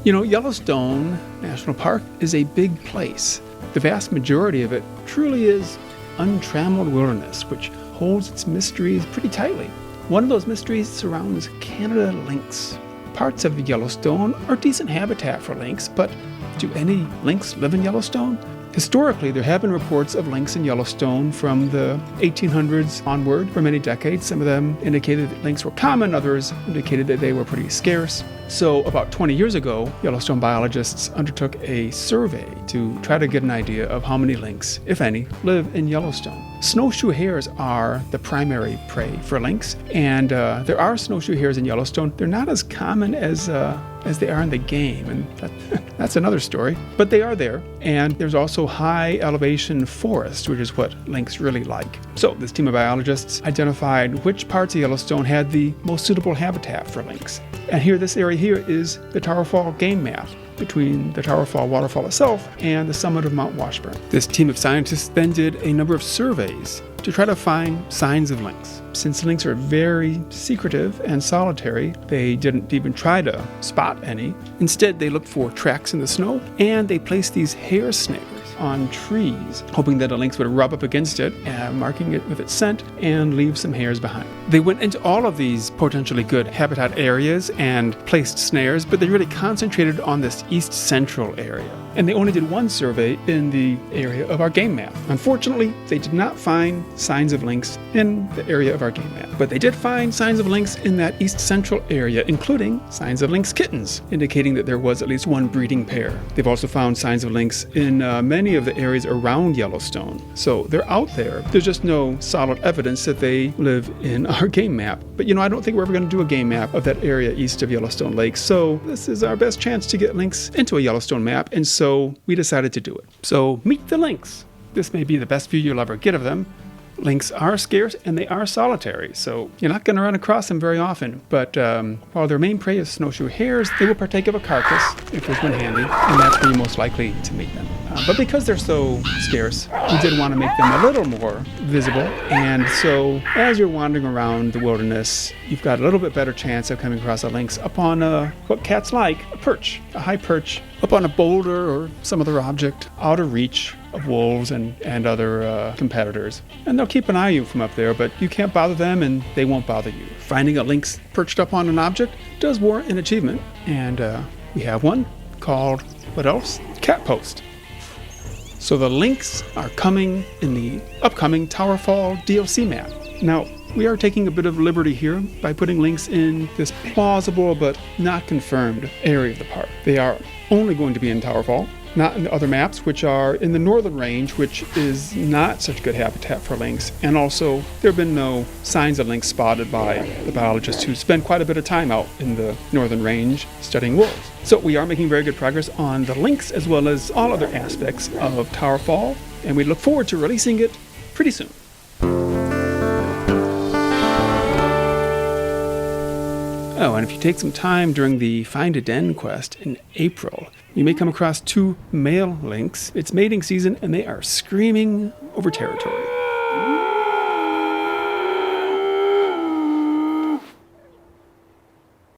Yellowstone National Park is a big place. The vast majority of it truly is untrammeled wilderness, which holds its mysteries pretty tightly. One of those mysteries surrounds Canada Lynx. Parts of Yellowstone are decent habitat for lynx, but do any lynx live in Yellowstone? Historically, there have been reports of lynx in Yellowstone from the 1800s onward for many decades. Some of them indicated that lynx were common, others indicated that they were pretty scarce. So about 20 years ago, Yellowstone biologists undertook a survey to try to get an idea of how many lynx, if any, live in Yellowstone. Snowshoe hares are the primary prey for lynx, and there are snowshoe hares in Yellowstone. They're not as common as they are in the game, and that's another story. But they are there, and there's also high elevation forest, which is what lynx really like. So this team of biologists identified which parts of Yellowstone had the most suitable habitat for lynx. And here, this area here is the Tower Fall game map between the Tower Fall waterfall itself and the summit of Mount Washburn. This team of scientists then did a number of surveys to try to find signs of lynx. Since lynx are very secretive and solitary, they didn't even try to spot any. Instead, they looked for tracks in the snow, and they placed these hare snares on trees, hoping that a lynx would rub up against it, marking it with its scent, and leave some hares behind. They went into all of these potentially good habitat areas and placed snares, but they really concentrated on this east central area. And they only did one survey in the area of our game map. Unfortunately, they did not find signs of lynx in the area of our game map, but they did find signs of lynx in that east central area, including signs of lynx kittens, indicating that there was at least one breeding pair. They've also found signs of lynx in many of the areas around Yellowstone. So they're out there. There's just no solid evidence that they live in our game map. But I don't think we're ever going to do a game map of that area east of Yellowstone Lake. So this is our best chance to get lynx into a Yellowstone map, and so we decided to do it. So meet the lynx. This may be the best view you'll ever get of them. Lynx are scarce and they are solitary, so you're not going to run across them very often. But while their main prey is snowshoe hares, they will partake of a carcass if there's one handy, and that's where you're most likely to meet them. But because they're so scarce, we did want to make them a little more visible, and so as you're wandering around the wilderness, you've got a little bit better chance of coming across a lynx up on what cats like, a perch, a high perch, up on a boulder or some other object, out of reach of wolves and other competitors. And they'll keep an eye on you from up there, but you can't bother them and they won't bother you. Finding a lynx perched up on an object does warrant an achievement, and we have one called, what else? Cat Post. So the lynx are coming in the upcoming Tower Fall DLC map. Now, we are taking a bit of liberty here by putting lynx in this plausible but not confirmed area of the park. They are only going to be in Tower Fall, not in the other maps, which are in the northern range, which is not such good habitat for lynx. And also, there have been no signs of lynx spotted by the biologists who spend quite a bit of time out in the northern range studying wolves. So we are making very good progress on the lynx as well as all other aspects of Tower Fall, and we look forward to releasing it pretty soon. Oh, and if you take some time during the Find a Den quest in April, you may come across 2 male lynx. It's mating season, and they are screaming over territory.